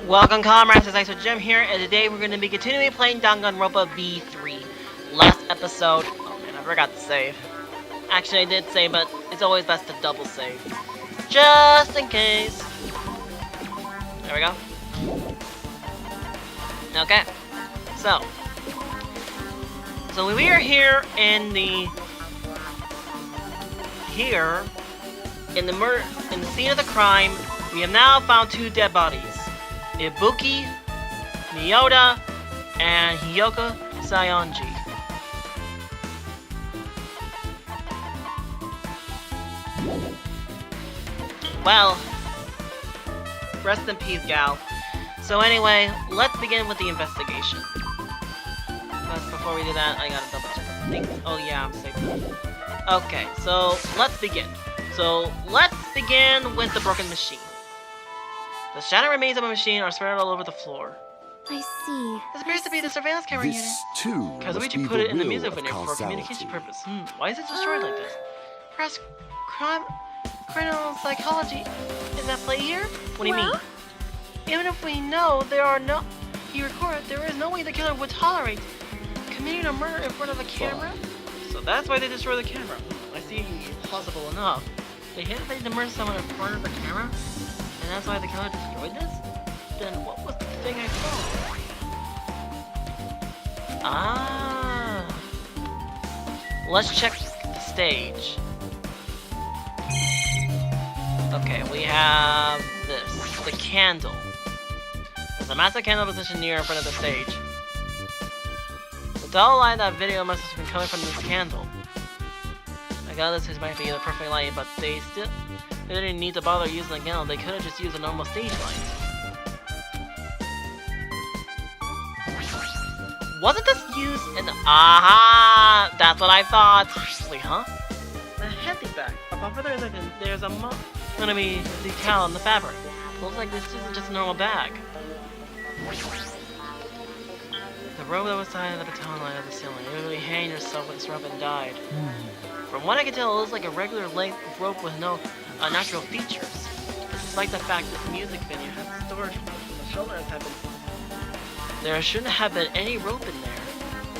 Welcome comrades, it's IceWolfGem here, and today we're going to be continuing playing Danganronpa V3. Last episode... Oh man, I forgot to save. Actually I did save, but it's always best to double save. Just in case. There we go. Okay. So we are here in the... in the scene of the crime. We have now found two dead bodies. Ibuki, Miyoda, and Hyoka Sayonji. Well, rest in peace, gal. So anyway, let's begin with the investigation. But before we do that, I gotta double check things. Oh yeah, I'm safe. Okay, so let's begin. Let's begin with the broken machine. The shattered remains of a machine are spread all over the floor. I see. This appears to be the surveillance camera unit. Kazuichi put it in the music video for communication purpose. Why is it destroyed like this? Perhaps criminal psychology is at play here? What do you mean? Even if we know he recorded, there is no way the killer would tolerate committing a murder in front of a camera? So that's why they destroy the camera. I see plausible enough. They hesitated to murder someone in front of the camera? And that's why the killer destroyed this? Then what was the thing I saw? Ah. Let's check the stage. Okay, we have this. The candle. There's a massive candle positioned near in front of the stage. The dull light that video must have been coming from this candle. I got this might be the perfect light, but they didn't need to bother using the candle. They could have just used a normal stage light. Wasn't this used in... Aha! That's what I thought! Wait, huh? A handy bag. Above further, there's a gonna be a decal on the fabric. Looks like this isn't just a normal bag. The rope that was tied to the baton line of the ceiling. It really hanged herself with this rope and died. From what I can tell, it looks like a regular length of rope with no unnatural features. Despite the fact that the music venue has storage from the shoulders there shouldn't have been any rope in there,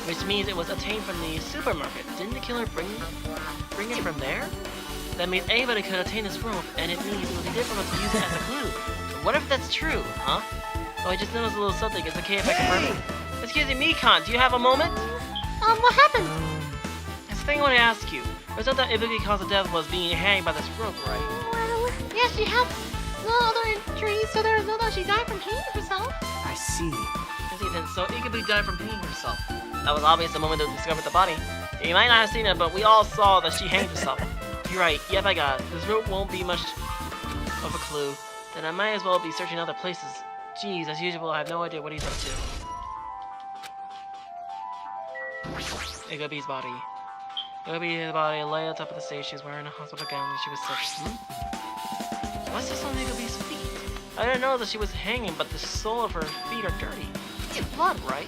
which means it was obtained from the supermarket. Didn't the killer bring it from there? That means anybody could obtain this rope, and it means it would be difficult to use it as a clue. What if that's true, huh? Oh, I just noticed a little something. It's okay if I confirm it? Excuse me, Mikan, do you have a moment? What happened? This thing I want to ask you. It's not that Ibuki cause of death was being hanged by this rope, right? Well, yes, she had no other injuries, so there is no doubt she died from hanging herself. I see. So Ibuki died from hanging herself. That was obvious the moment they discovered the body. You might not have seen it, but we all saw that she hanged herself. You're right. Yep, I got it. This rope won't be much of a clue. Then I might as well be searching other places. Jeez, as usual, I have no idea what he's up to. Igubi's body. Igubi's body lay on top of the stage. She was wearing a hospital gown and she was sick. What's this on Igubi's feet? I didn't know that she was hanging, but the sole of her feet are dirty. It's blood, right?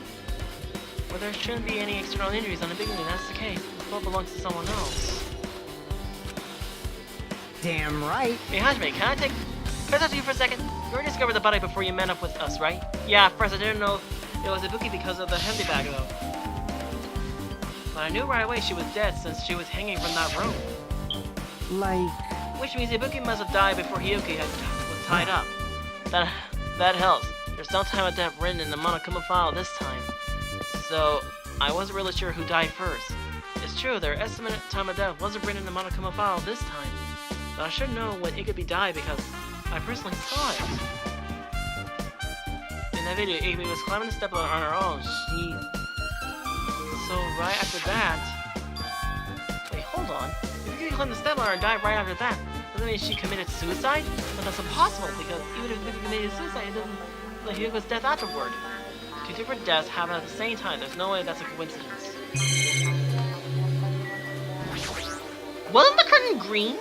Well, there shouldn't be any external injuries on the beginning. That's the case. The blood belongs to someone else. Damn right. Hey, Hajime, can I talk to you for a second? You already discovered the body before you met up with us, right? Yeah, at first I didn't know it was Ibuki because of the handy bag, though. But I knew right away she was dead since she was hanging from that rope. Like... Which means Ibuki must have died before Hyoki was tied up. That helps. There's no time of death written in the Monokuma file this time. So, I wasn't really sure who died first. It's true, their estimated time of death wasn't written in the Monokuma file this time. But I should know when Igubi died because I personally saw it. In that video, Igubi was climbing the step on her own. So right after that... Wait, hold on. If Igubi climbed the step ladder and died right after that, doesn't mean she committed suicide? But that's impossible because even if Igubi committed suicide, it doesn't like Hyoko's death afterward. Two different deaths happen at the same time. There's no way that's a coincidence. Wasn't the curtain green?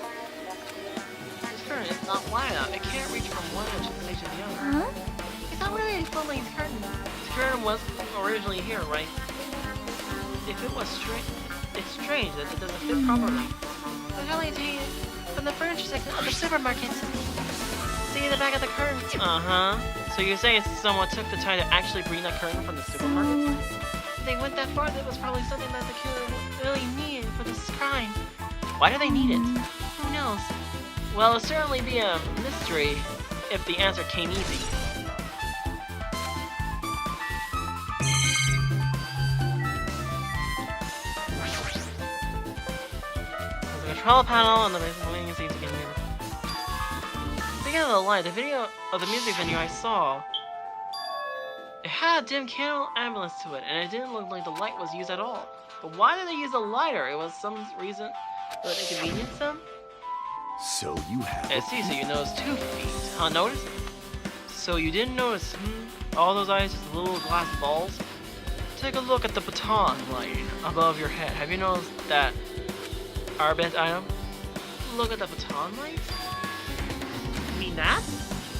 This curtain is not wide enough. It can't reach from one edge of the stage to the other. Huh? It's not really a full-length curtain. This curtain was originally here, right? If it was straight, it's strange that it doesn't fit properly. But how do you take it from the furniture section of the supermarket? See, the back of the curtain. Uh-huh. So you're saying someone took the time to actually bring that curtain from the supermarket? They went that far, that was probably something that the killer really needed for this crime. Why do they need it? Who knows? Well, it'll certainly be a mystery if the answer came easy. There's a control panel on the basic wing seems to get near. Speaking of the light, the video of the music venue I saw, it had a dim candle ambulance to it, and it didn't look like the light was used at all. But why did they use a lighter? It was some reason that inconvenienced them? So you have. I see, so you noticed 2 feet. Huh, notice? So you didn't notice, all those eyes, just little glass balls? Take a look at the baton light above your head. Have you noticed that Arbet item? Look at the baton light? You mean that?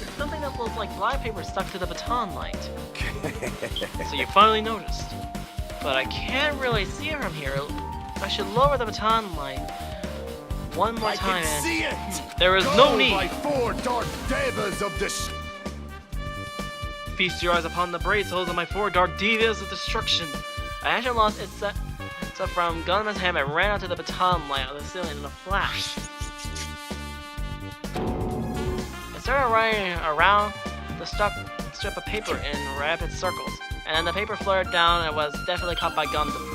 It's something that looks like black paper stuck to the baton light. So you finally noticed. But I can't really see it from here. I should lower the baton light one more time can and see it. there is no need. By 4 dark devas of this. Feast your eyes upon the braids holes of my 4 dark divas of destruction. I actually lost its set from Gunman's hand and ran out to the baton light on the ceiling in a flash. I started running around the strip of paper in rapid circles, and then the paper fluttered down and was definitely caught by Gundam.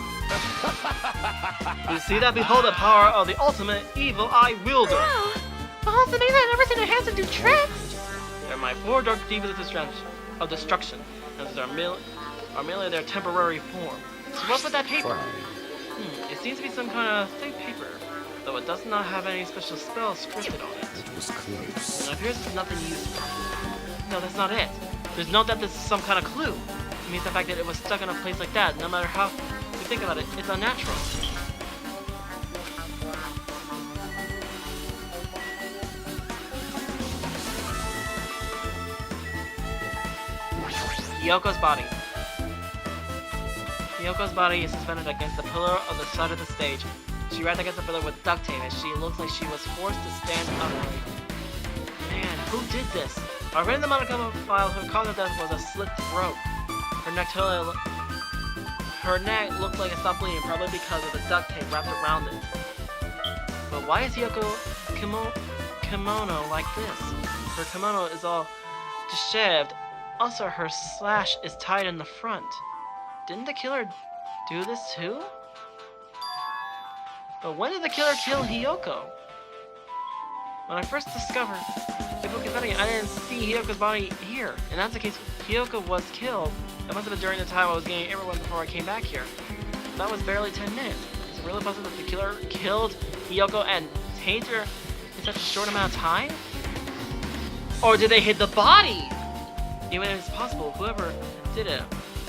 You see that? Behold the power of the ultimate evil eye wielder! Wow! Oh, it's amazing. I've never seen a handsome do tricks. They're my 4 dark divas of destruction, and these are merely their temporary form. So what's with that paper? It seems to be some kind of thick paper, though it does not have any special spells scripted on it. It was close. And it appears there's nothing useful. No, that's not it. There's no doubt this is some kind of clue. It means the fact that it was stuck in a place like that, no matter how you think about it, it's unnatural. Hyoko's body. Hyoko's body is suspended against the pillar of the side of the stage. She wrapped against the pillar with duct tape, and she looks like she was forced to stand upright. Man, who did this? According to the Monokuma file, her cause of death was a slit throat. Her neck looked like it stopped bleeding, probably because of the duct tape wrapped around it. But why is Hyoko kimono like this? Her kimono is all disheveled. Also, her slash is tied in the front. Didn't the killer do this too? But when did the killer kill Hyoko? When I first discovered the book of Betty, I didn't see Hyoko's body here. And that's the case, Hyoko was killed. That must have been during the time I was getting everyone before I came back here. That was barely 10 minutes. Is it really possible that the killer killed Hyoko and tamed her in such a short amount of time? Or did they hit the body? Even if it's possible, whoever did it,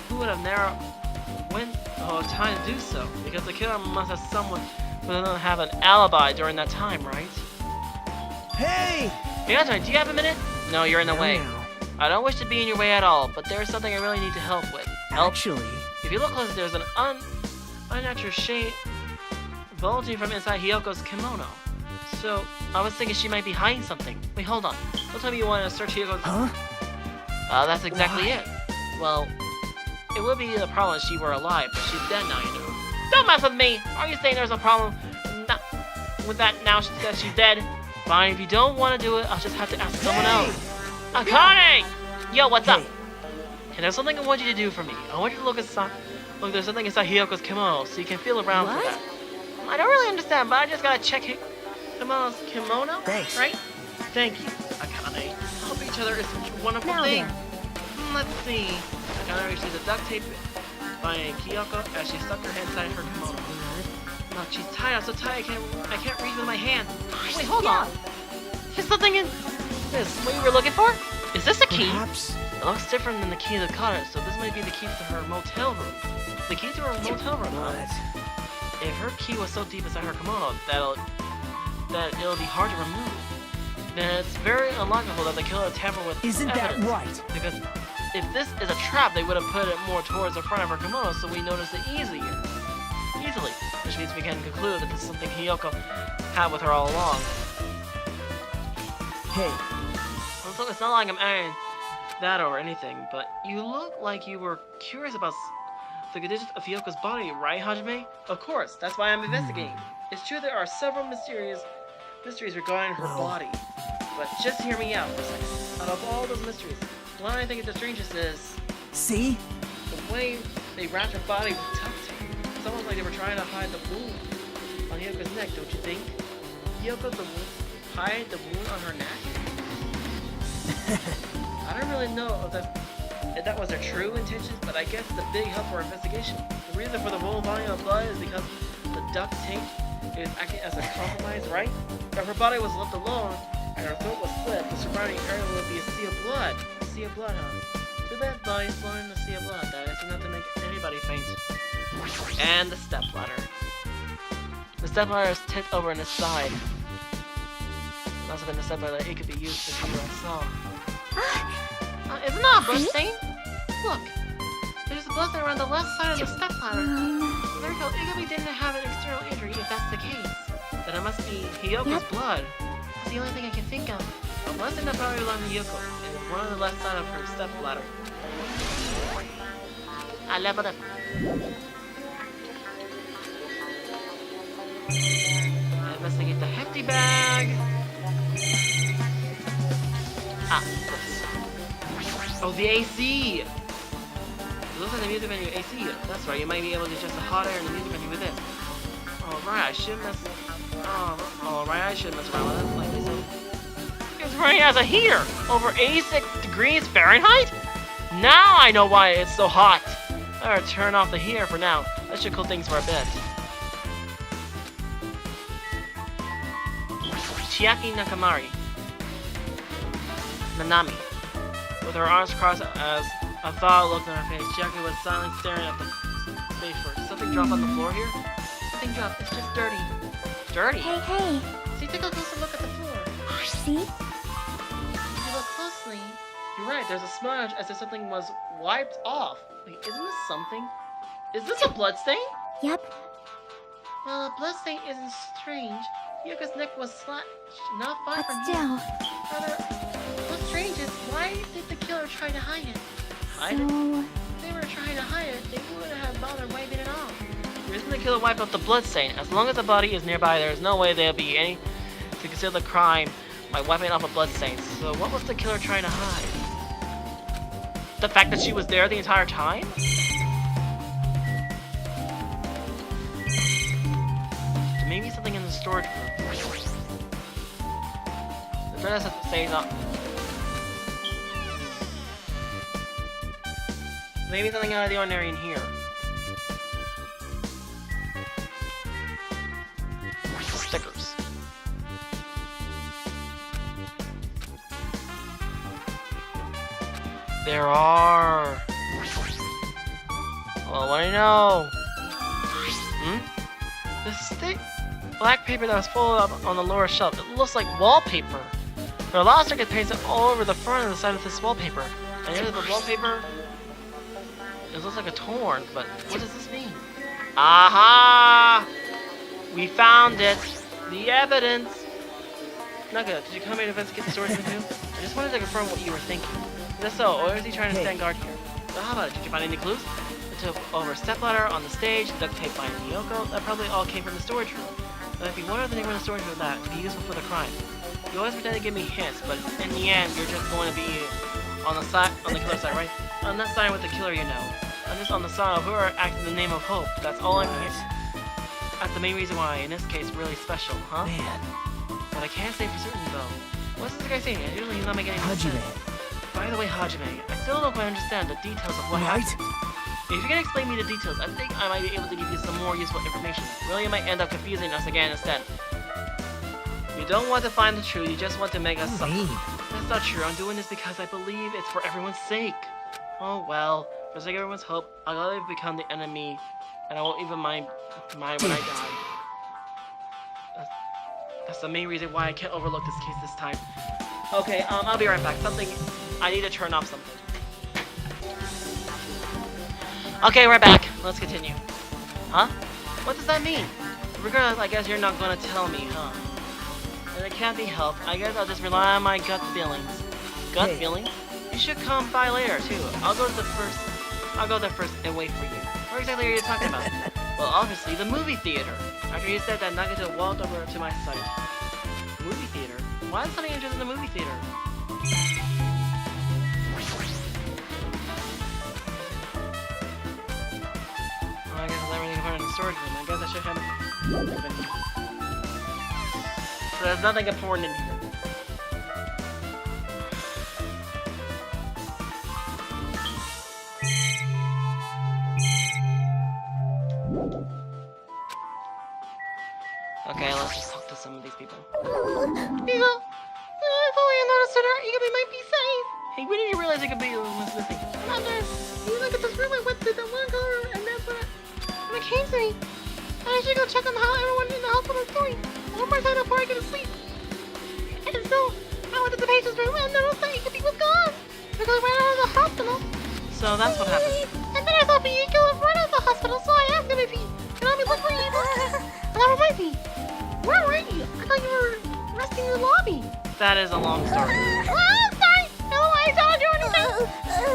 who would have narrow time to do so? Because the killer must have someone who doesn't have an alibi during that time, right? Hey! Hey, Anton, do you have a minute? No, you're in the way. No. I don't wish to be in your way at all, but there's something I really need to help with. Help? Actually, If you look close, there's an unnatural shade bulging from inside Hyoko's kimono. So, I was thinking she might be hiding something. Wait, hold on. Don't tell me you want to search Hyoko's... huh? That's exactly Why? it. Well, it would be a problem if she were alive, but she's dead now, you know. Don't mess with me! Are you saying there's a problem with that now that she's dead? Fine, if you don't want to do it, I'll just have to ask someone else. Akane! Yo, what's up? And there's something I want you to do for me. I want you to look inside. Look, there's something inside Hyoko's kimono, so you can feel around for that. I don't really understand, but I just gotta check Kimono's kimono. Thanks. Right? Thank you, Akane. Help each other is such a wonderful thing. Let's see. Akane receives a duct tape by Kyoko as she stuck her hand inside her kimono. Look, she's tied. I'm so tight I can't reach with my hand. Wait, hold on. There's something in this. What you were looking for? Is this a key? Perhaps. It looks different than the key to the cottage, so this might be the key to her motel room. The key to her motel room. What? If her key was so deep inside her kimono that it'll be hard to remove, then it's very unlikely that the killer tampered with Isn't evidence. that right? Because if this is a trap, they would have put it more towards the front of her kimono, so we notice it easily. Which means we can conclude that this is something Hyoko had with her all along. Hey, So it's not like I'm adding that or anything, but you look like you were curious about the condition of Hyoko's body, right, Hajime? Of course, that's why I'm investigating. It's true there are several mysteries regarding her body, but just hear me out for a second. Out of all those mysteries, one I think is the strangest is See? the way they wrapped her body with duct tape. It's almost like they were trying to hide the wound on Hyoko's neck, don't you think? Hyoko hide the wound on her neck? I don't really know if that was their true intentions, but I guess it's a big help for our investigation. The reason for the full volume of blood is because the duct tape is acting as a compromise, right? If her body was left alone and her throat was slit, the surrounding area would be a sea of blood. A sea of blood, huh? Too bad body's flowing in a sea of blood. That is enough to make anybody faint. And the stepladder. The stepladder is tipped over on its side. It must have been the stepladder that it could be used to view I saw. Isn't that a blood stain? Look, there's a blood stain around the left side of the stepladder. There we go. Igami didn't have an external injury if that's the case. Then it must be Hyoko's blood. It's the only thing I can think of. A blood stain that probably belonged to Hyoko, and it's one on the left side of her stepladder. I leveled up. I investigate the hefty bag. Ah, this. Oh, the AC! It looks like the music menu AC. That's right, you might be able to adjust the hot air in the music menu with it. Alright, I shouldn't mess around with it, like they said. It's running as a heater! Over 86 degrees Fahrenheit? Now I know why it's so hot! I better turn off the heater for now. That should cool things for a bit. Chiaki Nakamari. Nanami. With her arms crossed as a thought looked on her face, Chiaki was silently staring at the stage floor. Did something drop on the floor here? Nothing dropped. It's just dirty. Dirty? Hey. See, take a closer look at the floor. See? If you look closely, You're right, there's a smudge as if something was wiped off. Wait, isn't this something? Is this a blood stain? Yep. well, a blood stain isn't strange. Yuka's neck was slashed not far But from still, here. Rather, what's strange is why did the killer try to hide it? Hide it? so... If they were trying to hide it, they wouldn't have bothered wiping it off. The reason the killer wiped out the blood stain, as long as the body is nearby, there is no way there'll be any to conceal the crime by wiping off a blood stain. So what was the killer trying to hide? The fact that she was there the entire time? Maybe something in the storage room. The dress stays up. Maybe something out of the ordinary in here. Stickers. There are. Well, what do you know? This thick black paper that was folded up on the lower shelf. It looks like wallpaper. There are a lot of stickers pasted all over the front and the side of this wallpaper. And here's the wallpaper. It looks like a torn, but what does this mean? Aha! We found it. The evidence. Naga, did you come here to investigate the storage room too? I just wanted to confirm what you were thinking. If so, or is he trying to stand guard here? Well, how about it? Did you find any clues? I took over a stepladder on the stage, duct tape by Miyoko. That probably all came from the storage room. But if you wonder the name of the storage room, that would be useful for the crime. You always pretend to give me hints, but in the end, you're just going to be on the side, on the killer side, right? On that side with the killer, you know. I'm just on the side of who are acting in the name of hope. That's all I'm here. That's the main reason why, in this case, really special, huh? Man, But I can't say for certain, though. What's this guy saying? Usually he's not making any Hajime. sense. By the way, Hajime, I still don't quite understand the details of what happened. If you can explain me the details, I think I might be able to give you some more useful information. Really, it might end up confusing us again instead. You don't want to find the truth, you just want to make us suffer. Wait. That's not true. I'm doing this because I believe it's for everyone's sake. Oh well, for the sake of everyone's hope, I'll gladly become the enemy, and I won't even mind when I die. That's the main reason why I can't overlook this case this time. Okay, I'll be right back. I need to turn off something. Okay, we're back. Let's continue. Huh? What does that mean? Regardless, I guess you're not gonna tell me, huh? And it can't be helped. I guess I'll just rely on my gut feelings. gut Hey. feeling. You should come by later too. I'll go there first and wait for you. What exactly are you talking about? Well, obviously the movie theater. After you said that, Nagato walked over to my side. Movie theater? Why is somebody interested in the movie theater? Oh, I guess I'll everything apart in the storage room. I guess I should have open. So there's nothing important in here. Okay, let's just talk to some of these people. Iga, I thought I noticed that our Igabe might be safe. Hey, when did you realize it could be was missing? Mother, you look at this room I went to the one color, and that's when it came to me. I should go check on how everyone in the hospital is doing. One more time before I go to sleep. And so, I went to the patient's room and noticed that Igabe was gone. Because I ran out of the hospital. So that's what happened. And then I saw Miyuki run out of the hospital, so I asked him if he could help me look for you. And that reminds me, where were you? I thought you were resting in the lobby. That is a long story. Oh, sorry. No, I told you anything.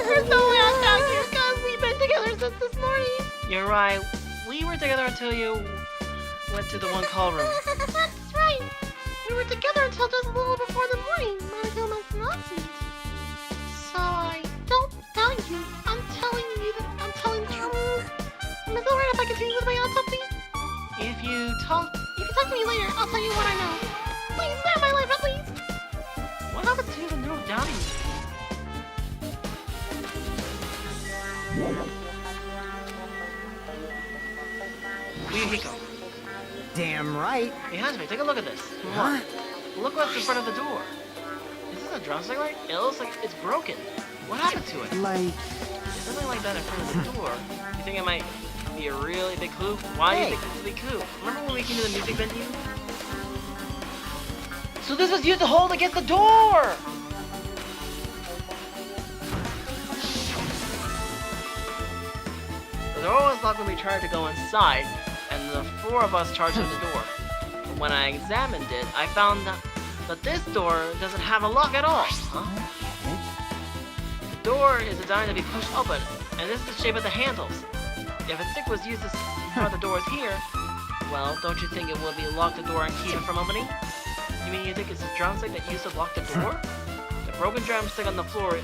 We're so lost out here because we've been together since this morning. You're right. We were together until you went to the one call room. That's right. We were together until just a little before the morning. Monaco must not see it. So I don't tell you. I'm telling you that I'm telling the truth. Am I still right if I continue with my autopsy? If you talk, If you talk to me later, I'll tell you what I know. Please, save my life, please. what happened to the neural doubting? Ryuhiko. Damn right. Hey, Hazme, take a look at this. Huh? Look what's in front of the door. Is this a drumstick right? It looks like it's broken. What happened to it? Like, Something like that in front of the door. You think it might be a really big clue? Why do you Hey. think this is a big clue? Remember when we came to the music venue? So this was used to hold against the door! The door was locked when we tried to go inside, and the four of us charged in the door. But when I examined it, I found that this door doesn't have a lock at all. Huh? The door is designed to be pushed open, and this is the shape of the handles. If a stick was used to start the doors here, well, don't you think it would be lock the door and keep it from opening? You mean you think it's a drumstick that used to lock the door? The broken drumstick on the floor,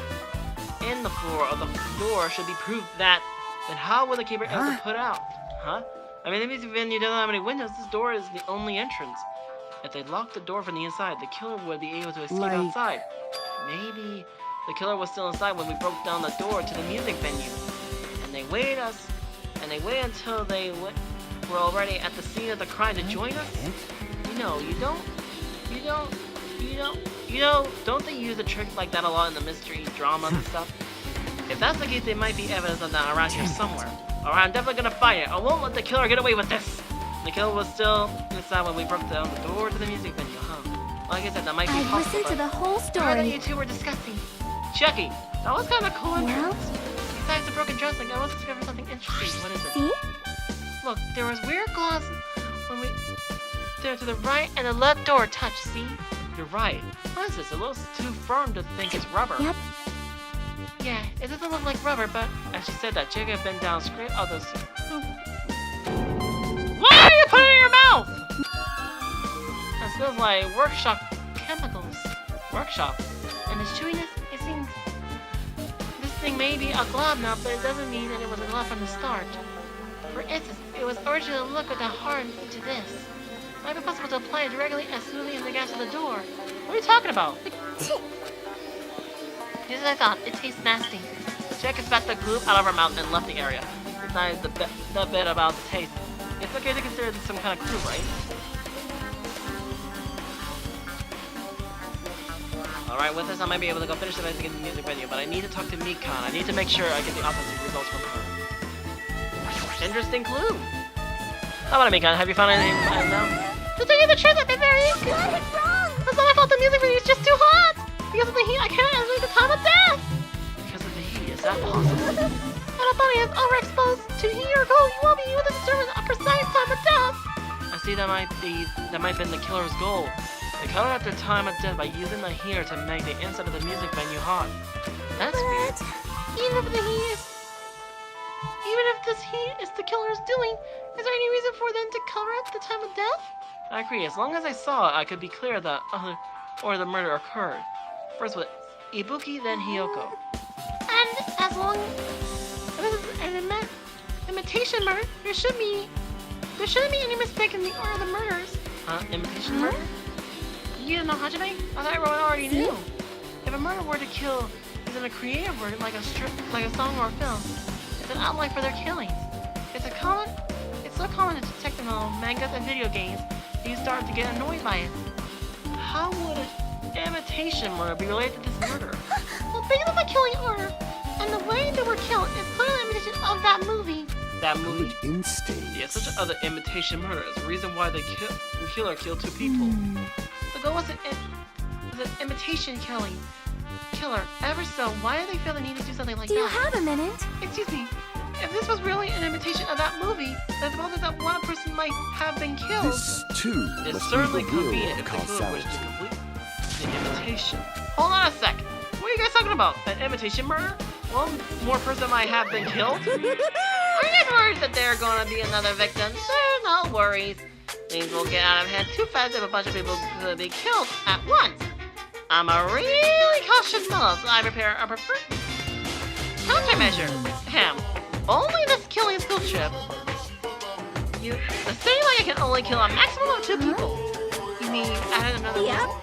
in the floor of the door should be proof that. Then how will the keeper able to put out? Huh? I mean, the music venue doesn't have any windows. This door is the only entrance. If they locked the door from the inside, the killer would be able to escape Like- outside. Maybe the killer was still inside when we broke down the door to the music venue. And they waited until they were already at the scene of the crime to join us? Don't they use a trick like that a lot in the mystery dramas and stuff? If that's the case, there might be evidence of that around here somewhere. Alright, I'm definitely gonna find it. I won't let the killer get away with this. The killer was still inside when we broke down the door to the music venue, huh? Like I said, that might be I've possible. listened to the whole I heard that you story. two were discussing. Chucky, that was kind of cool Well? entrance. Besides the broken drumstick, I also discovered something interesting. What is it? See? Look, there was weird glass when we there to the right and the left door touched, see? You're right. What is this? It looks too firm to think it's rubber. Yep. Yeah, it doesn't look like rubber, but as she said that, Jacob bent down, scraped all those. What are you putting in your mouth? That smells like workshop chemicals. Workshop. And the chewiness, it seems. This thing may be a glove now, but it doesn't mean that it was a glove from the start. For instance, it was originally a liquid that hardened into this. It might be possible to apply it directly as smoothly as the gas of the door. What are you talking about? Just as I thought, it tastes nasty. Jack spat the glue out of her mouth and left the area. Besides the bit about the taste, it's okay to consider this some kind of clue, right? Alright, with this I might be able to go finish the investigation in the music venue, but I need to talk to Mikan. I need to make sure I get the autopsy results from her. Interesting clue. How about it, Mikan? Have you found anything now? To tell you the truth, I've been very Got it wrong. It's not my fault the music video is just too hot. Because of the heat, I can't estimate the time of death. Because of the heat, is that possible? When a body is overexposed to heat or cold, you won't be able to determine a precise time of death. I see that might have been the killer's goal. They covered up their time of death by using the heater to make the inside of the music venue hot. That's weird. Even if this heat is the killer's doing, is there any reason for them to cover up the time of death? I agree. As long as I saw it, I could be clear that the murder occurred. First with Ibuki, then Hiyoko. And as long as this is an imitation murder, there shouldn't be any mistake in the order of the murders. Imitation murder? You don't know Hajime? I thought everyone already knew. If a murder were to kill isn't a creative word like a song or a film, it's an outline for their killings. It's so common to detect in all mangas and video games that you start to get annoyed by it. How would an imitation murder be related to this murder? Well, based on the killing order and the way they were killed, it's clearly an imitation of that movie. That movie? Good instincts. Yeah, such other imitation murder is the reason why the killer killed 2 people. The goal was an imitation killer. Ever so, why did they feel the need to do something like that? Do you have a minute? Excuse me. If this was really an imitation of that movie, then suppose that one person might have been killed. This too It's must certainly be the will convenient of if the killer causality. wished to complete the imitation. Hold on a sec. What are you guys talking about? An imitation murder? One more person might have been killed? Are you guys worried that there are going to be another victim? No worries. Things will get out of hand too fast if a bunch of people could be killed at once. I'm a really cautious fellow, so I prepare a preferred countermeasure. Only this killing skill trip. The saying like I can only kill a maximum of 2 people. You mean add another Yep. rule?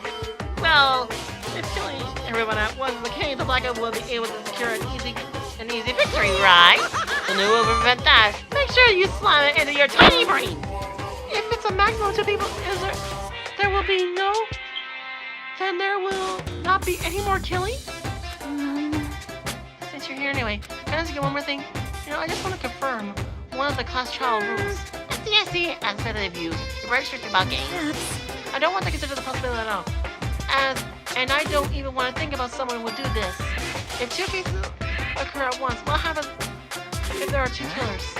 Well, if killing everyone at once is the case, the Black Ops will be able to secure an easy victory, right? The new will prevent that. Make sure you slam it into your tiny brain. If it's a maximum of 2 people, then there will not be any more killing? Since you're here anyway, can I ask you one more thing? I just want to confirm one of the class trial rules. I see. As better of you, you're very strict about games. I don't want to consider the possibility at all. And I don't even want to think about someone who would do this. If 2 cases occur at once, what happens if there are 2 killers?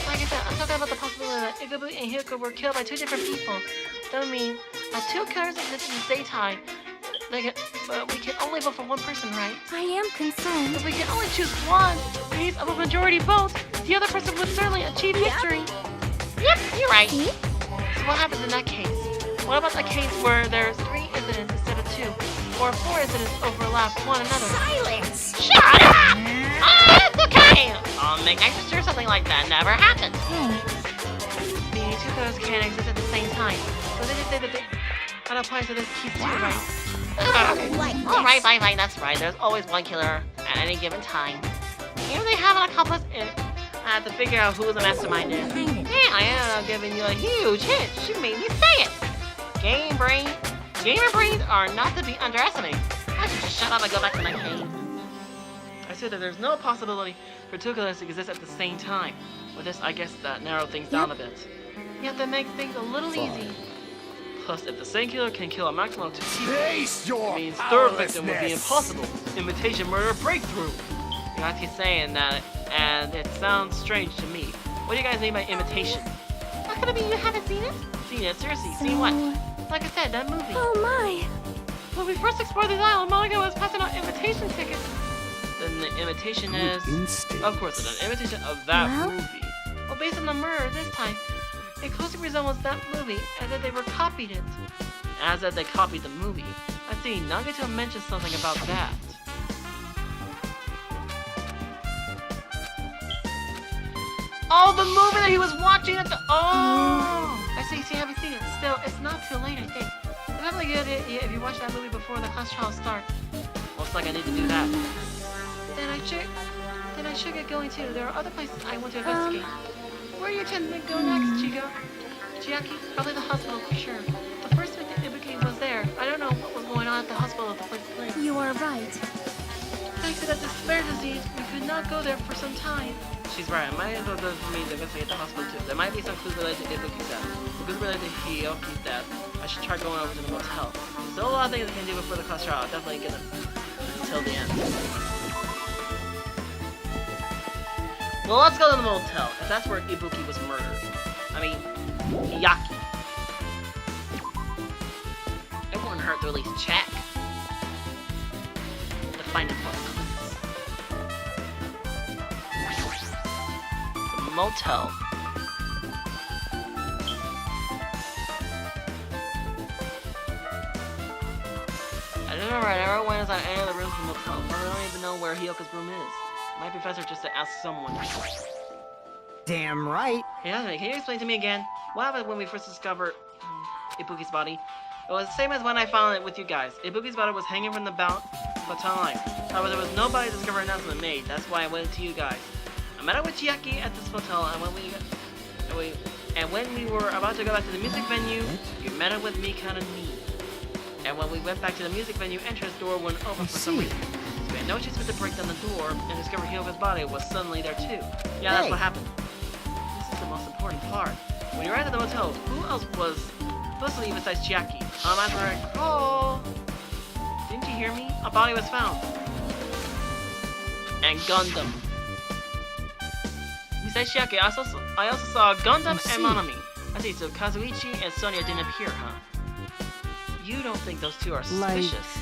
Like I said, I'm talking about the possibility that Ibuki and Hiyoko were killed by 2 different people. That would mean that 2 killers exist in the same time. But we can only vote for 1 person, right? I am concerned. If we can only choose 1 based on a majority vote, the other person would certainly achieve victory. Yep, you're right. So what happens in that case? What about the case where there's 3 incidents instead of 2? Or 4 incidents overlap one another? Silence! Shut up! It's okay! I'll make extra sure something like that never happens. Meaning 2 killers can't exist at the same time. So they just say that that applies to this case too, right? Alright, fine, that's right. There's always 1 killer at any given time. Even if they have an accomplice, I have to figure out who the mastermind is. Yeah, I ended up giving you a huge hint. She made me say it. Gamer brains are not to be underestimated. I should shut up and go back to my cave. I said that there's no possibility for 2 killers to exist at the same time. With this, I guess that narrowed things down a bit. You have to make things a little easy. Plus, if the same killer can kill a maximum of 2 people, Face your it means 3rd victim would be powerlessness. impossible. Imitation murder breakthrough. You guys keep saying that, and it sounds strange to me. What do you guys mean by imitation? How could it be you haven't seen it? Seen it? Seriously, seen what? Like I said, that movie. Oh my! When we first explored this island, Monica was passing out invitation tickets. Then the imitation Good is... instincts. Of course, an imitation of that Well? movie. Well, based on the murder this time, it closely resembles that movie, and that they were copied it. As that they copied the movie. I see, Nagato mentioned something about that. Oh, the movie that he was watching at the... Oh! I see, you haven't seen it. Still, it's not too late, I think. It's probably a good idea if you watch that movie before the class trial starts. Looks like I need to do that. Then I should get going too. There are other places I want to investigate. Where are you intending to go next, Chico? Chiaki? Probably the hospital for sure. The first week that Ibuki was there, I don't know what was going on at the hospital at the place of place. You are right. Thanks to that despair disease, we could not go there for some time. She's right. It might as well go for me to investigate the hospital too. There might be some clues related to Ibuki's death. Some clues related to Hyoki's death. I should try going over to the motel. There's still a lot of things I can do before the class trial. I'll definitely get them until the end. Well, let's go to the motel, because that's where Ibuki was murdered. I mean, Hiyaki. hurt to at least check. The final one. The motel. I don't know right, I never went inside any of the rooms in the motel, but I don't even know where Hyoka's room is. My professor just to ask someone. Damn right. Hey, Anthony, can you explain to me again? What happened when we first discovered Ibuki's body? It was the same as when I found it with you guys. Ibuki's body was hanging from the baton line. However, there was nobody to discover an announcement made. That's why I went to you guys. I met up with Chiaki at this motel, and when we were about to go back to the music venue, you met up with Mika and me. And when we went back to the music venue entrance, door wouldn't open for some reason. So we had no chance but to break down the door and discover Hyoka's body was suddenly there too. Yeah, that's what happened. This is the most important part. When you arrived at the motel, who else was supposed to leave besides Chiaki? As I recall... Didn't you hear me? A body was found. And Gundam. Besides Chiaki, I also saw Gundam and Monami. I see, so Kazuichi and Sonia didn't appear, huh? You don't think those two are suspicious?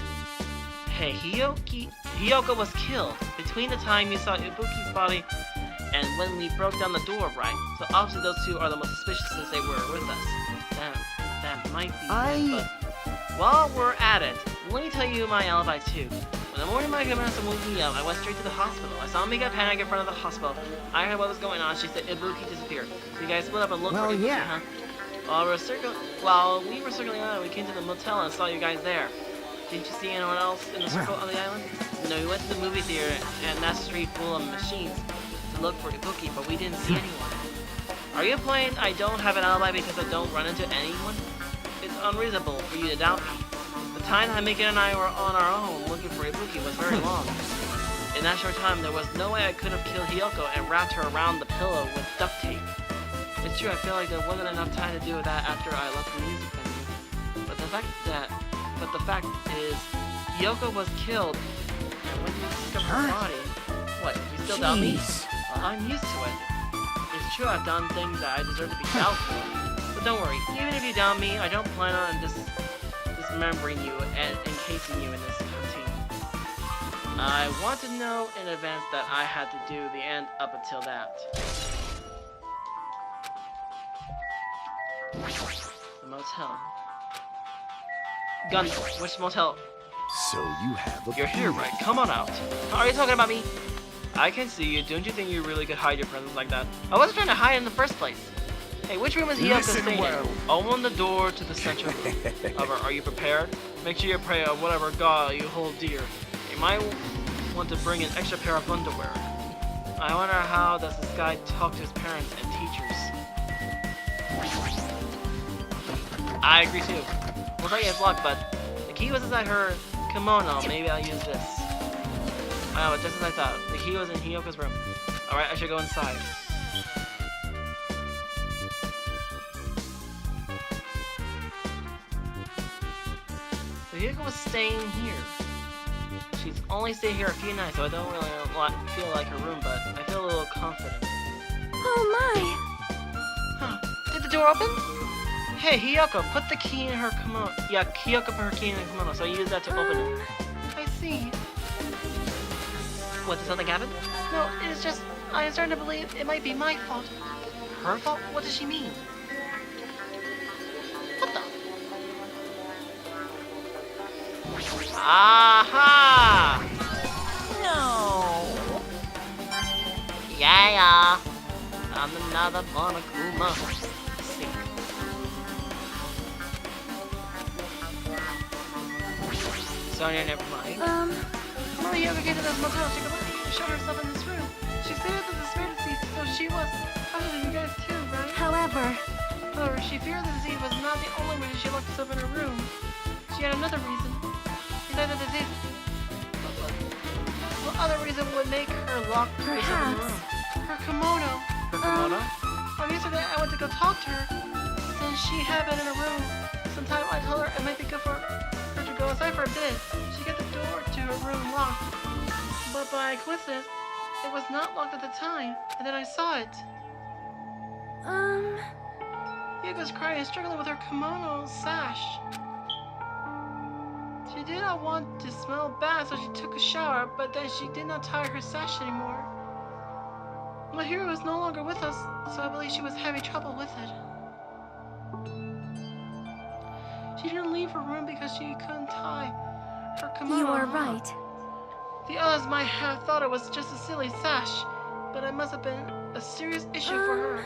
Hey, Hyoka was killed between the time you saw Ibuki's body and when we broke down the door, right? So obviously those two are the most suspicious since they were with us. That might be it, but while we're at it, let me tell you my alibi too. When the morning my grandmaster woke me up, I went straight to the hospital. I saw Mika panic in front of the hospital. I heard what was going on. She said Ibuki disappeared. So you guys split up and looked for Ibuki, huh? While we were circling around, we came to the motel and saw you guys there. Didn't you see anyone else in the circle on the island? No, we went to the movie theater and that street full of machines to look for Ibuki, but we didn't see anyone. Are you implying I don't have an alibi because I don't run into anyone? It's unreasonable for you to doubt me. The time that Mika and I were on our own looking for Ibuki was very long. In that short time, there was no way I could have killed Hyoko and wrapped her around the pillow with duct tape. It's true, I feel like there wasn't enough time to do that after I left the music venue. But the fact is, Hyoko was killed, and when you discover her body, what, you still doubt me? Well, I'm used to it. It's true I've done things that I deserve to be doubted for. But don't worry, even if you doubt me, I don't plan on dismembering you and encasing you in this canteen. I want to know in advance that I had to do the end up until that. The motel. Gundam, which motel? So you have a You're here, right? Come on out. Are you talking about me? I can see you. Don't you think you really could hide your presence like that? I wasn't trying to hide in the first place. Hey, which room is Hyoko staying in? Open the door to the center room. However, are you prepared? Make sure you pray on whatever god you hold dear. You might want to bring an extra pair of underwear. I wonder how does this guy talk to his parents and teachers? I agree too. Looks like it's locked, but the key was inside her kimono. Maybe I'll use this. Oh, just as I thought. The key was in Hyoko's room. Alright, I should go inside. So Hyoko was staying here. She's only stayed here a few nights, so I don't really feel like her room, but I feel a little confident. Oh my! Huh. Did the door open? Hey, Hyoko, put the key in her kimono. Yeah, Hyoko put her key in her kimono, so I use that to open it. I see. What, did something happen? No, it's just, I'm starting to believe it might be my fault. Her fault? What does she mean? What the? Aha! No! Yeah! I'm another Monokuma. Sonia, never mind. Well, you ever get to this motel? She completely shut herself in this room. She stated that the spirit deceased, so she was other than you guys too, right? However, she feared the disease was not the only reason she locked herself in her room. She had another reason. She said the disease. What other reason would make her lock herself in her room? Her kimono. Her kimono? Yesterday I went to go talk to her. Since she had been in her room, sometime I told her it might be good for her to go outside for a bit. She got the door to her room locked. But by coincidence, it was not locked at the time, and then I saw it. Hyoko was crying and struggling with her kimono sash. She did not want to smell bad, so she took a shower, but then she did not tie her sash anymore. My hero is no longer with us, so I believe she was having trouble with it. She didn't leave her room because she couldn't tie her kimono. You are right. The others might have thought it was just a silly sash, but it must have been a serious issue for her.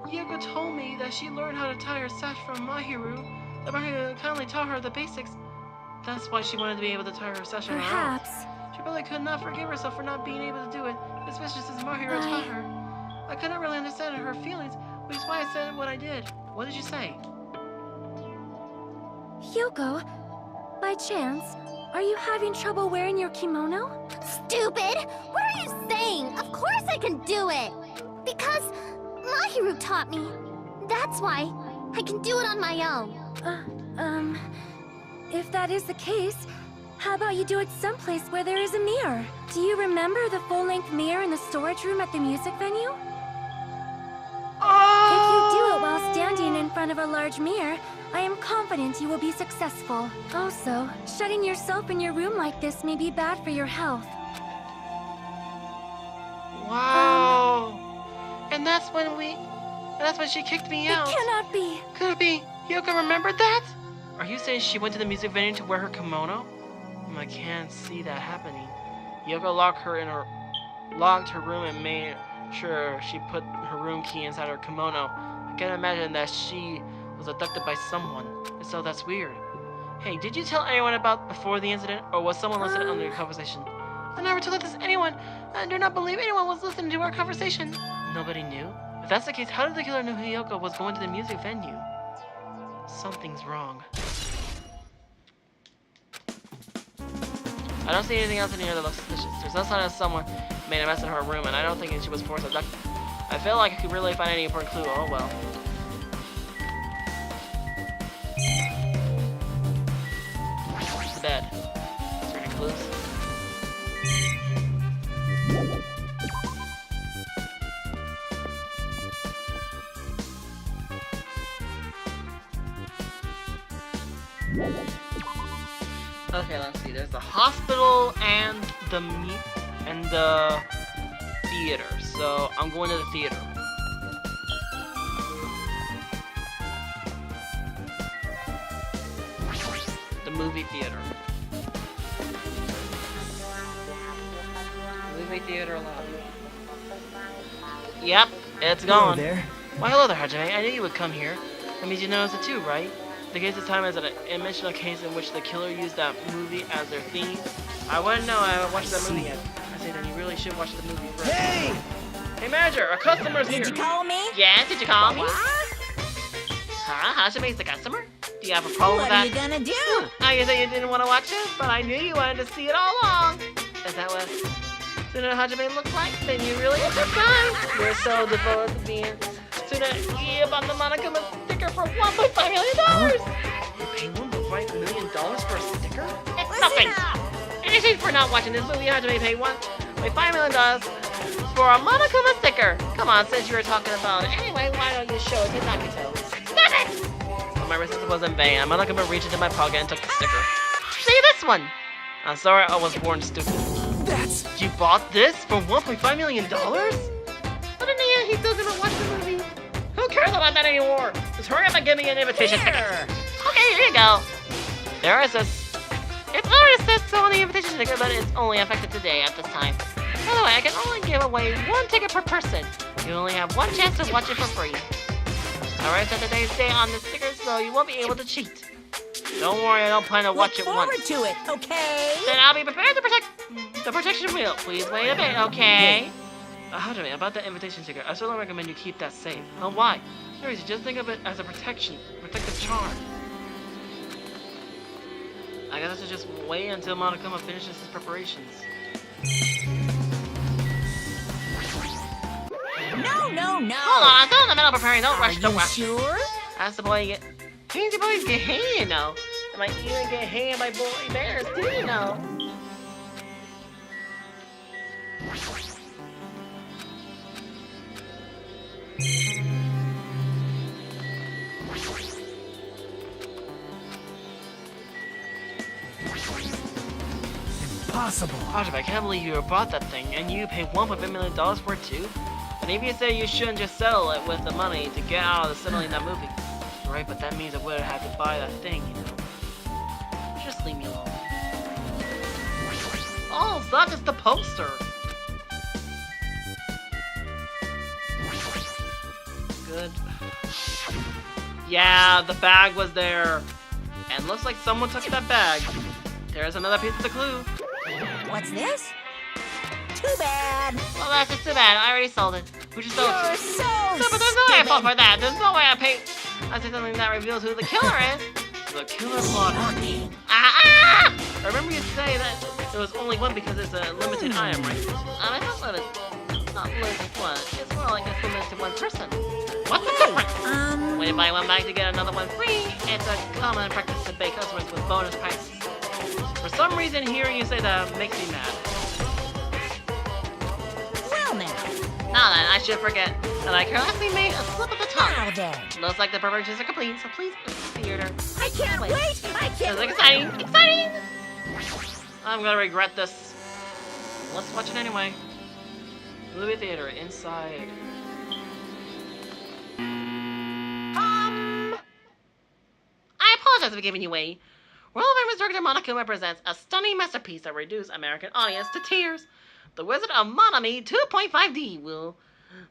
Yoko told me that she learned how to tie her sash from Mahiru, that Mahiru kindly taught her the basics. That's why she wanted to be able to tie her sash on her own. Perhaps. She probably could not forgive herself for not being able to do it, especially since Mahiru taught her. I couldn't really understand her feelings, which is why I said what I did. What did you say? Yoko, by chance, are you having trouble wearing your kimono? Stupid! What are you saying? Of course I can do it! Because Mahiru taught me. That's why I can do it on my own. If that is the case, how about you do it someplace where there is a mirror? Do you remember the full-length mirror in the storage room at the music venue? If you do it while standing in front of a large mirror, I am confident you will be successful. Also, shutting yourself in your room like this may be bad for your health. Wow! And that's when she kicked me out. It cannot be. Could it be? Yoko remembered that? Are you saying she went to the music venue to wear her kimono? I can't see that happening. Yoko locked her room and made sure she put her room key inside her kimono. I can't imagine that she was abducted by someone. And so that's weird. Hey, did you tell anyone about before the incident, or was someone listening on your conversation? I never told this to anyone. I do not believe anyone was listening to our conversation. Nobody knew? If that's the case, how did the killer know Yoko was going to the music venue? Something's wrong. I don't see anything else in here that looks suspicious. There's no sign of someone made a mess in her room, and I don't think she was forced abducted. I feel like I could really find any important clue. Oh well. The bed. Is there any clues? Okay, let's see. There's the hospital and the theater. So I'm going to the theater. The movie theater. Movie theater lobby. Yep, it's gone. Hello there. Why, hello there, Hajime. I knew you would come here. That means you noticed it too, right? The case this time is an dimensional case in which the killer used that movie as their theme. I wouldn't know. I haven't watched that movie yet. I say then you really should watch the movie first. Hey! Hey, manager, our customer's here. Did you call me? Yeah, did you call me? Huh? Hajime's the customer? Do you have a problem with that? What are you gonna do? I guess you didn't want to watch it, but I knew you wanted to see it all along. Is that what Student Hajime looks like? Then you really have time. You're so devoted to being Student about the Monokuma sticker for $1.5 million. You're paying $1.5 million for a sticker? It's nothing. In exchange for not watching this movie, Hajime paid $1.5 million for a Monokuma sticker. Come on, since you were talking about it. Anyway, why don't you show it to Nakito? Stop it! But my resistance was in vain. Monokuma reached into my pocket and took the sticker. See this one? I'm sorry I was born stupid. You bought this for $1.5 million? But in the end, he's still gonna watch the movie. Who cares about that anymore? Just hurry up and give me an invitation ticket. Okay, here you go. There it says. It's already says so on the invitation ticket, but it's only effective today at this time. By the way, I can only give away 1 ticket per person. You only have 1 chance to watch it for free. Alright, so today's day on the sticker, so you won't be able to cheat. Don't worry, I don't plan to watch it once. to it, okay? Then I'll be prepared to protect the protection wheel. Please wait a bit, okay? Hajime, about that invitation ticket, I certainly recommend you keep that safe. Oh, why? Seriously, just think of it as a protective charm. I guess I should just wait until Monokuma finishes his preparations. No. Hold on, I'm still in the middle of preparing. Don't rush, don't rush. Sure? That's the boy you get. Crazy boys get hay, you know. I might even get hay by boy bears too, you know. impossible. Rajab, I can't believe you bought that thing and you paid $1.5 million for it too. And even you say you shouldn't just settle it with the money to get out of the settling that movie. Right, but that means I would have had to buy that thing, you know. Just leave me alone. Oh, so that's just the poster. Good. Yeah, the bag was there. And looks like someone took that bag. There's another piece of the clue. What's this? Too bad. Well, that's just too bad. I already sold it. We just sold it. You're so No, but there's no way I fall for that. There's no way I pay. I say something that reveals who the killer is. The killer plot. Ah! I remember you say that there was only one because it's a limited item, right? I thought that it's not limited to one. It's more like it's limited to one person. What's the difference? When you buy one bag to get another one free, it's a common practice to pay customers with bonus prices. For some reason, hearing you say that makes me mad. Well now. Now then, I should forget that I carelessly made a slip of the tongue. Now then. Looks like the preparations are complete, so please enter the theater. I can't wait. I can't It's wait. exciting! Exciting! I'm gonna regret this. Let's watch it anyway. Movie theater inside. I apologize for giving you away. World famous director Monokuma presents a stunning masterpiece that reduced American audience to tears. The Wizard of Monami 2.5D will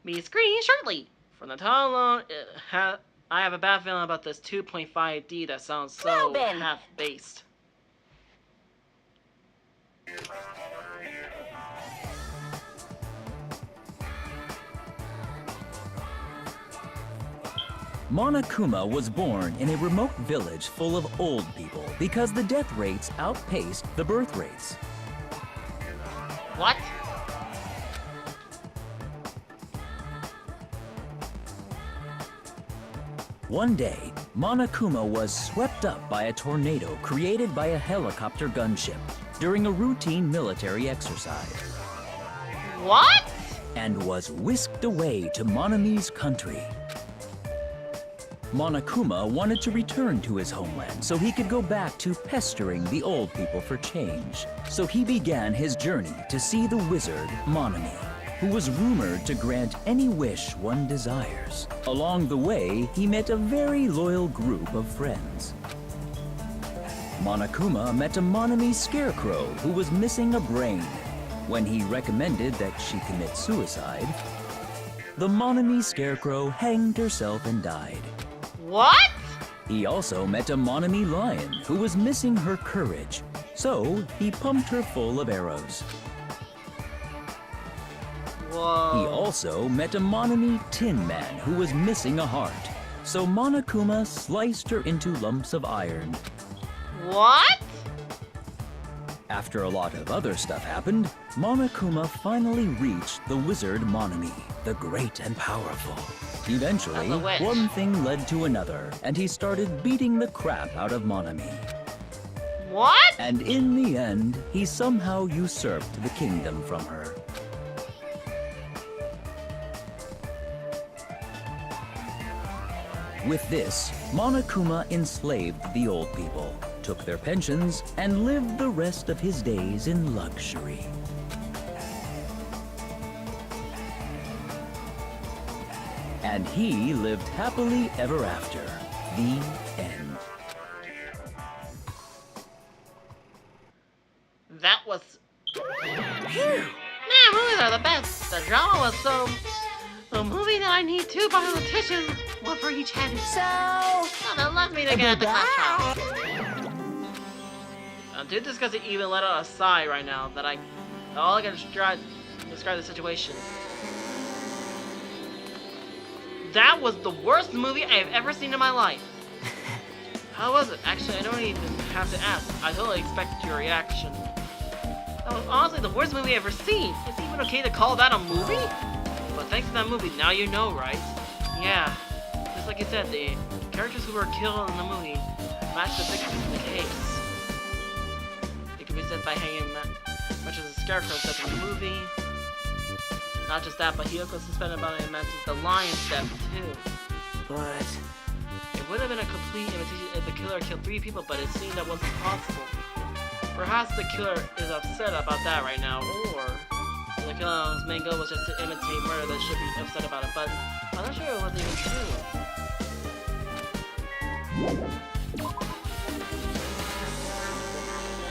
be screening shortly. From the title alone, I have a bad feeling about this 2.5D that sounds so Robin. half-based. Monokuma was born in a remote village full of old people because the death rates outpaced the birth rates. What? One day, Monokuma was swept up by a tornado created by a helicopter gunship during a routine military exercise What? and was whisked away to Monami's country. Monokuma wanted to return to his homeland so he could go back to pestering the old people for change. So he began his journey to see the wizard Monami, who was rumored to grant any wish one desires. Along the way, he met a very loyal group of friends. Monokuma met a Monami scarecrow who was missing a brain. When he recommended that she commit suicide, the Monami scarecrow hanged herself and died. What? He also met a Monami lion who was missing her courage, so he pumped her full of arrows. Whoa. He also met a Monami tin man who was missing a heart, so Monokuma sliced her into lumps of iron. What? After a lot of other stuff happened, Monokuma finally reached the wizard Monami, the great and powerful. Eventually, That's a witch. one thing led to another, and he started beating the crap out of Monami. What? And in the end, he somehow usurped the kingdom from her. With this, Monokuma enslaved the old people, took their pensions, and lived the rest of his days in luxury. And he lived happily ever after. The end. That was... Man, movies are the best. The drama was so... A movie that I need 2 bottles of tissue, one for each head. So, Oh, that left me to get at the class goodbye. trial. I'm too disgusted to even let out a sigh right now that all I can describe the situation. That was the worst movie I have ever seen in my life. How was it? Actually, I don't even have to ask. I totally expect your reaction. That was honestly the worst movie I've ever seen. Is it even okay to call that a movie? But thanks to that movie, now you know, right? Yeah. Just like you said, the characters who were killed in the movie match the victims in the case. It could be said by hanging much as the Scarecrow said in the movie. Not just that, but Hiyoko suspended about it matches the lion's death too. But it would have been a complete imitation if the killer killed 3 people, but it seemed that wasn't possible. Perhaps the killer is upset about that right now, or the killer's main goal was just to imitate murder that should be upset about it, but I'm not sure it was even true.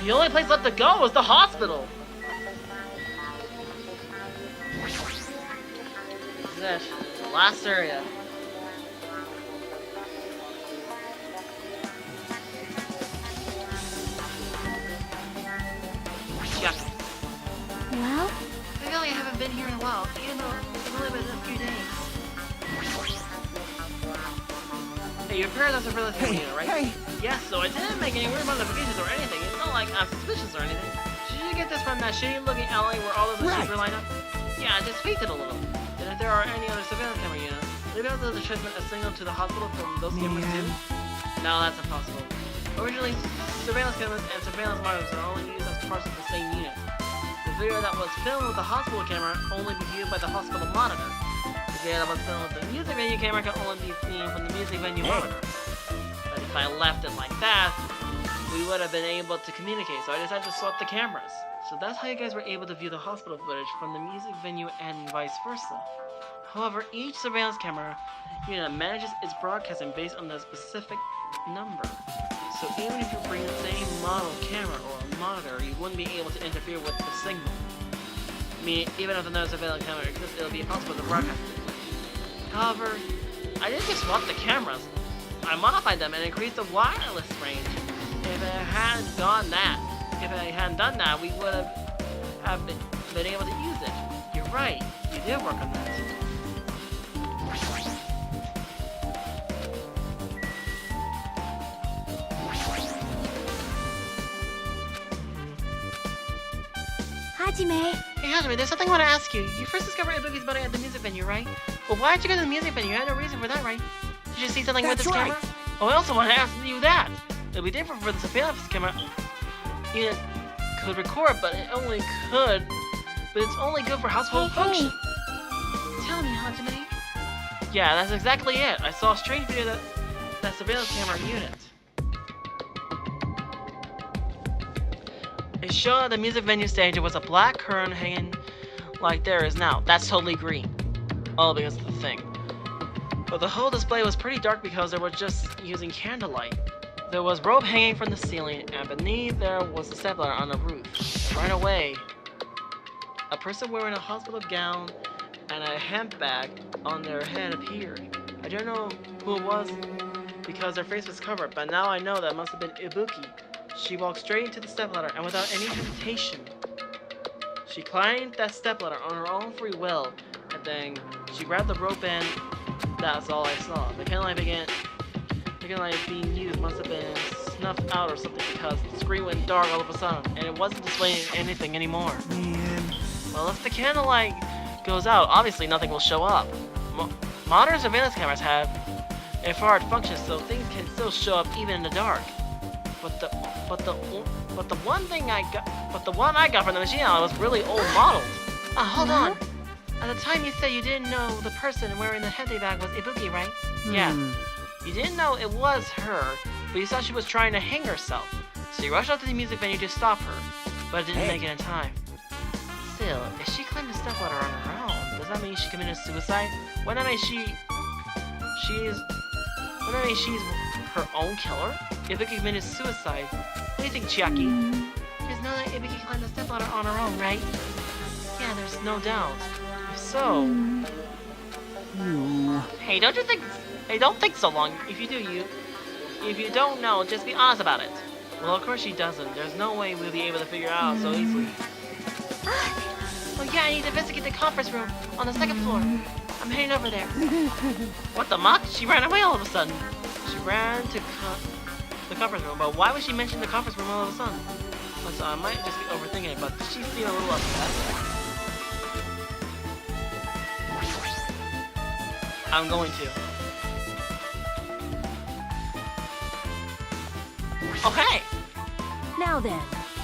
The only place left to go was the hospital! This is it. The last area. Yuck. Well, I feel like I haven't been here in a while, even though it's only been a few days. Hey, your parents are relatively new, right? Hey! Yes, so I didn't make any weird modifications or anything. It's not like I'm suspicious or anything. Should you get this from that shitty-looking alley where all those machines were lined up? Yeah, I just faked it a little. And if there are any other surveillance camera units, will you be able to transmit a signal to the hospital from those cameras too? No, that's impossible. Originally, surveillance cameras and surveillance monitors are only used as parts of the same unit. The video that was filmed with the hospital camera only be viewed by the hospital monitor. The video that was filmed with the music venue camera can only be seen from the music venue monitor. But if I left it like that, we would have been able to communicate, so I decided to swap the cameras. So that's how you guys were able to view the hospital footage from the music venue and vice versa. However, each surveillance camera unit manages its broadcasting based on the specific number. So even if you bring the same model camera or monitor, you wouldn't be able to interfere with the signal. I mean, even if another surveillance camera exists, it'll be impossible to broadcast it. However, I didn't just swap the cameras. I modified them and increased the wireless range. If it hadn't done that, we would have been able to use it. You're right, you did work on that. Hajime, Hey, Hajime, there's something I want to ask you. You first discovered Ibuki's body at the music venue, right? Well, why did you go to the music venue? You had no reason for that, right? Did you see something with this camera? Oh, I also want to ask you that. It'll be different for the surveillance camera. It could record, but it's only good for household function. Tell me, Hajime. Yeah, that's exactly it. I saw a strange video that surveillance camera unit. It showed at the music venue stage it was a black curtain hanging like there is now. That's totally green. All because of the thing. But the whole display was pretty dark because they were just using candlelight. There was rope hanging from the ceiling, and beneath there was a stepladder on the roof. And right away, a person wearing a hospital gown and a handbag on their head appeared. I don't know who it was because their face was covered, but now I know that must have been Ibuki. She walked straight into the stepladder, and without any hesitation, she climbed that stepladder on her own free will, and then she grabbed the rope and that's all I saw. The candlelight being used must have been snuffed out or something because the screen went dark all of a sudden, and it wasn't displaying anything anymore. Man. Well, if the candlelight goes out, obviously nothing will show up. Modern surveillance cameras have infrared function, so things can still show up even in the dark. But the one I got from the machine was really old modeled. Hold on. At the time you said you didn't know the person wearing the handbag was Ibuki, right? Yeah. You didn't know it was her, but you thought she was trying to hang herself. So you rushed out to the music venue to stop her, but it didn't make it in time. Still, if she climbed the stepladder on her own, does that mean she committed suicide? Wouldn't that mean she's her own killer? Ibuki committed suicide. What do you think, Chiaki? There's no doubt Ibuki climbed the stepladder on her own, right? Yeah, there's no doubt. If so... Hey, don't think so long. If you don't know, just be honest about it. Well, of course she doesn't. There's no way we'll be able to figure it out so easily. Oh yeah, I need to investigate the conference room on the second floor. I'm heading over there. What the muck? She ran away all of a sudden. She ran to the conference room, but why would she mention the conference room all of a sudden? So I might just be overthinking it, but she seemed a little upset. I'm going to. Okay! Now then.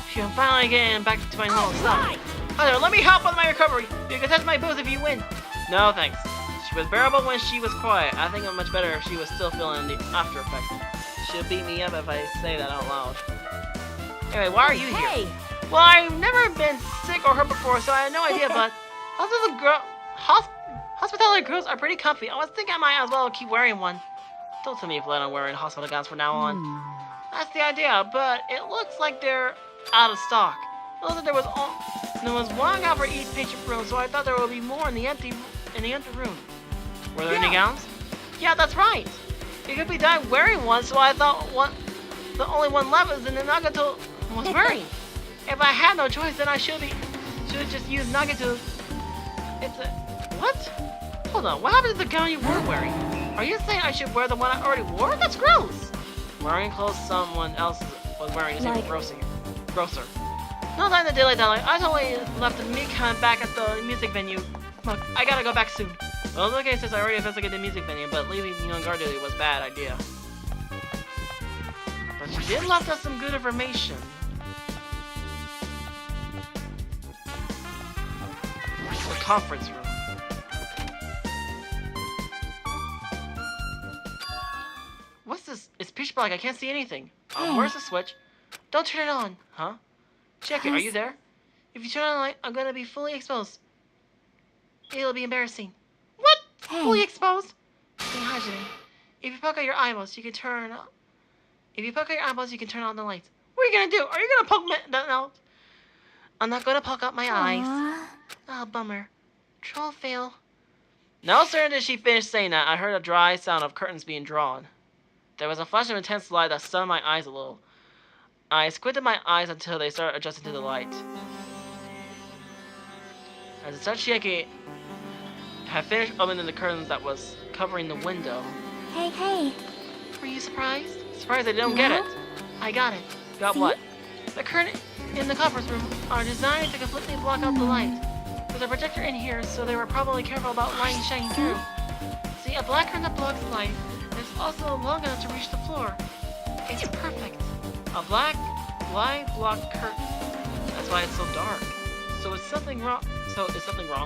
Phew, I'm finally getting back to my normal stuff. Hi there, let me help with my recovery! You can touch my booth if you win! No, thanks. She was bearable when she was quiet. I think it would much better if she was still feeling the after effects. She'll beat me up if I say that out loud. Anyway, why are you here? Hey, Well, I've never been sick or hurt before, so I had no idea, but hospitality groups are pretty comfy. I was thinking I might as well keep wearing one. Don't tell me you plan on wearing hospital gowns from now on. That's the idea, but it looks like they're out of stock. It looks like there was one gown for each patient room, so I thought there would be more in the empty room. Were there any gowns? Yeah, that's right. You could be done wearing one, so I thought the only one left was in the Nagato was wearing. If I had no choice, then I should have just used Nagato. It's a what? Hold on. What happened to the gown you were wearing? Are you saying I should wear the one I already wore? That's gross. Wearing clothes someone else was wearing is even grosser. No time to delay that. I totally left Mikan back at the music venue. Look, I gotta go back soon. Well, it's okay since I already investigated the music venue, but leaving me on guard duty was a bad idea. But you did left us some good information. The conference room. What's this? It's pitch black. I can't see anything. Where's the switch? Don't turn it on. Huh? Check it. Are you there? If you turn on the light, I'm gonna be fully exposed. It'll be embarrassing. What? Fully exposed? Stay hydrated. If you poke out your eyeballs, you can turn on. If you poke out your eyeballs, you can turn on the lights. What are you gonna do? Are you gonna poke that out? I'm not gonna poke out my eyes. Oh, bummer. Troll fail. No sooner did she finish saying that, I heard a dry sound of curtains being drawn. There was a flash of intense light that stunned my eyes a little. I squinted my eyes until they started adjusting to the light. As it started shaking, had finished opening the curtains that was covering the window. Hey. Were you surprised? Surprised I didn't get it. I got it. Got what? The curtain in the conference room are designed to completely block out the light. There's a projector in here, so they were probably careful about light shining through. See, a black curtain that blocks light is also long enough to reach the floor. It's perfect. A black light block curtain. That's why it's so dark. So is something wrong?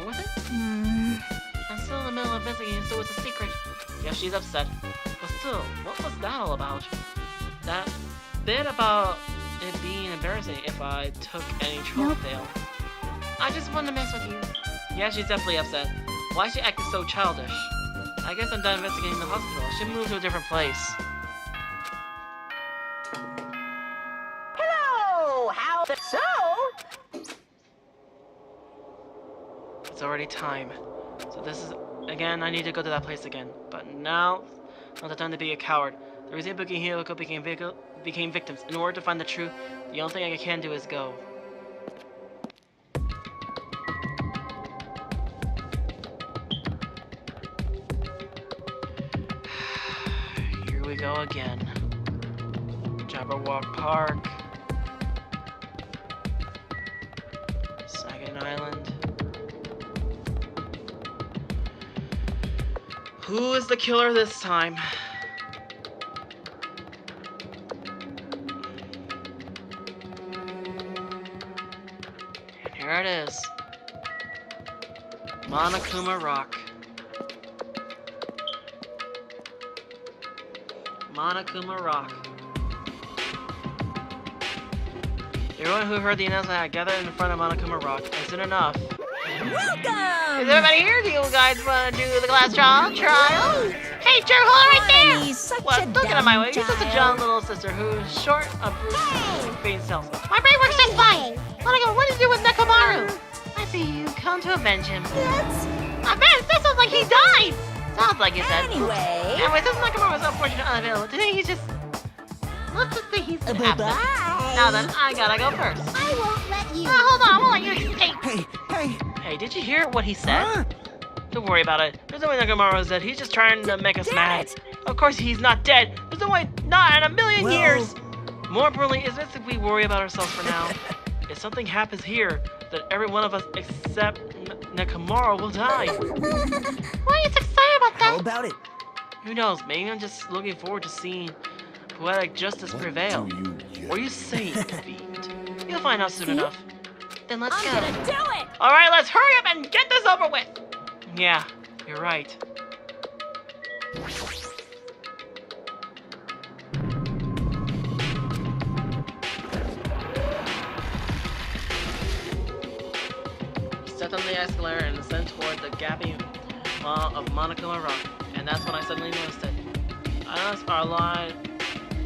With it? I'm still in the middle of investigating, so it's a secret. Yeah, she's upset. But still, what was that all about? That bit about it being embarrassing if I took any troll fail. I just wanted to mess with you. Yeah, she's definitely upset. Why is she acting so childish? I guess I'm done investigating the hospital. I should move to a different place. hello. How so? It's already time. So this is, again, I need to go to that place again. But now, not the time to be a coward. The reason Buki Hiyoko became victims. In order to find the truth, the only thing I can do is go. Here we go again. Jabberwock Park. Sagan Island. Who is the killer this time? And here it is. Monokuma Rock. Monokuma Rock. Everyone who heard the announcement had gathered in front of Monokuma Rock. And soon enough. Welcome. Is everybody here? Do you guys want to do the glass trial? Hey, Joe, hold on right there! He's such What? a Don't get out of my way. dumb You're just a child. John little sister who's short of being cells. My brain works just fine. What did you do with Nekomaru? I see you come to avenge him. That's Ah, man, that sounds like he died. Sounds like you said. anyway. Anyway, since Nakamura was unfortunately unavailable, today he's just... Let's just say he's absent. Bye-bye. Now then, I gotta go first. I won't let you. Hold on, I won't let you escape. Hey, did you hear what he said? Don't worry about it. There's no way Nakamura is dead. He's just trying to make us Damn mad. it. Of course he's not dead. There's no way, not in a million years. More importantly, is this if we worry about ourselves for now? If something happens here, then every one of us except Nakamura will die. Why are you so excited about that? How about it? Who knows? Maybe I'm just looking forward to seeing poetic justice prevail. Do you Or you say defeat. You'll find out soon enough. Then let's I'm go. gonna do it. Alright, let's hurry up and get this over with! Yeah, you're right. stepped on the escalator and ascended toward the gaping maw of Monokuma Rock, and that's when I suddenly noticed it. I noticed our line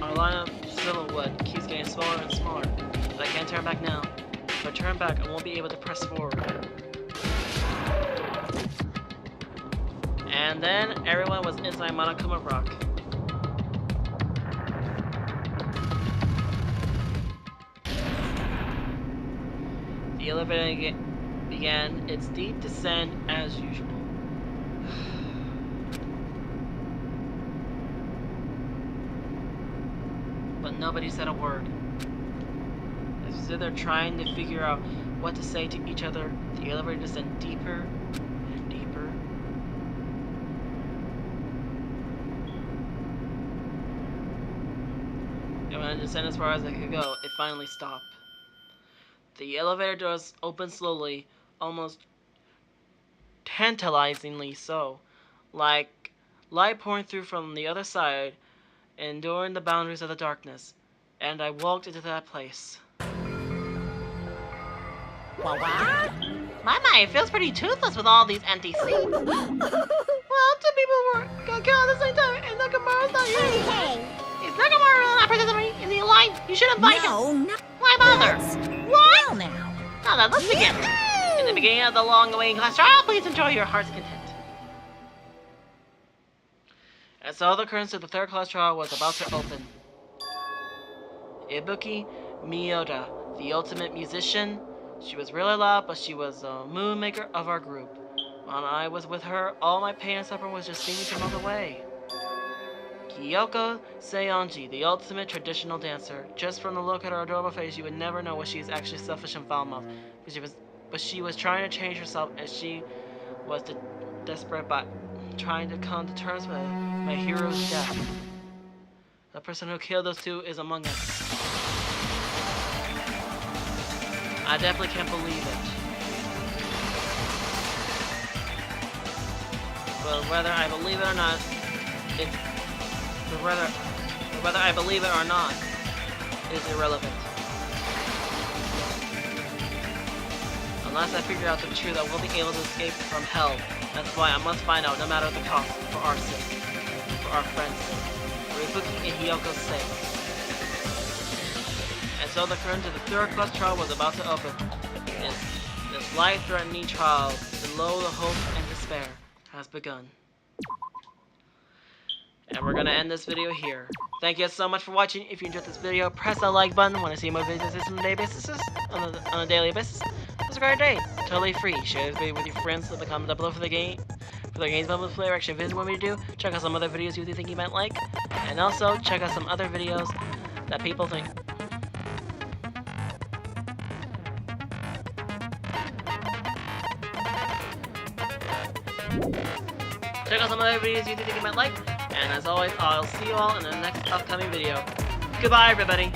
of silhouette keeps getting smaller and smaller, but I can't turn back now. If I turn back, I won't be able to press forward. And then everyone was inside Monokuma Rock. The elevator began its steep descent as usual. But nobody said a word. As we stood there trying to figure out what to say to each other, the elevator descended deeper and deeper. And when it descended as far as it could go, it finally stopped. The elevator doors opened slowly, almost tantalizingly so, like light pouring through from the other side, enduring the boundaries of the darkness, and I walked into that place. What? My, it feels pretty toothless with all these empty seats. Well, 2 people got killed at the same time, and Nakamura's not here. Hey! Is Nakamura not participating in the alliance? You should invite him. No. Why bother? What? Well, now. Now then, let's begin. In the beginning of the long-awaited class trial, please enjoy your heart's content. And so the curtains of the third class trial was about to open. Ibuki Miyoda, the ultimate musician. She was really loud, but she was the moon maker of our group. When I was with her, all my pain and suffering was just seeming to melt away. Kyoko Seonji, the ultimate traditional dancer. Just from the look at her adorable face, you would never know what she is actually selfish and foul-mouthed. But she was trying to change herself, as she was desperate but trying to come to terms with my hero's death. The person who killed those two is among us. I definitely can't believe it. But whether I believe it or not, whether I believe it or not is irrelevant. Unless I figure out the truth, I won't be able to escape from hell. That's why I must find out, no matter the cost, for our sake, for our friends' sake, for Ibuki and Hyoko's sake. And so the curtain to the third class trial was about to open. This life-threatening trial, below the hope and despair, has begun. And we're gonna end this video here. Thank you so much for watching. If you enjoyed this video, press that like button. Want to see more videos on a daily basis? It's a great day. Totally free. Share this video with your friends. Leave a comment down below for the games bubble play or action videos want me to do. Check out some other videos you think you might like. And also check out some other videos that people think. Check out some other videos you think you might like. And as always, I'll see you all in the next upcoming video. Goodbye, everybody.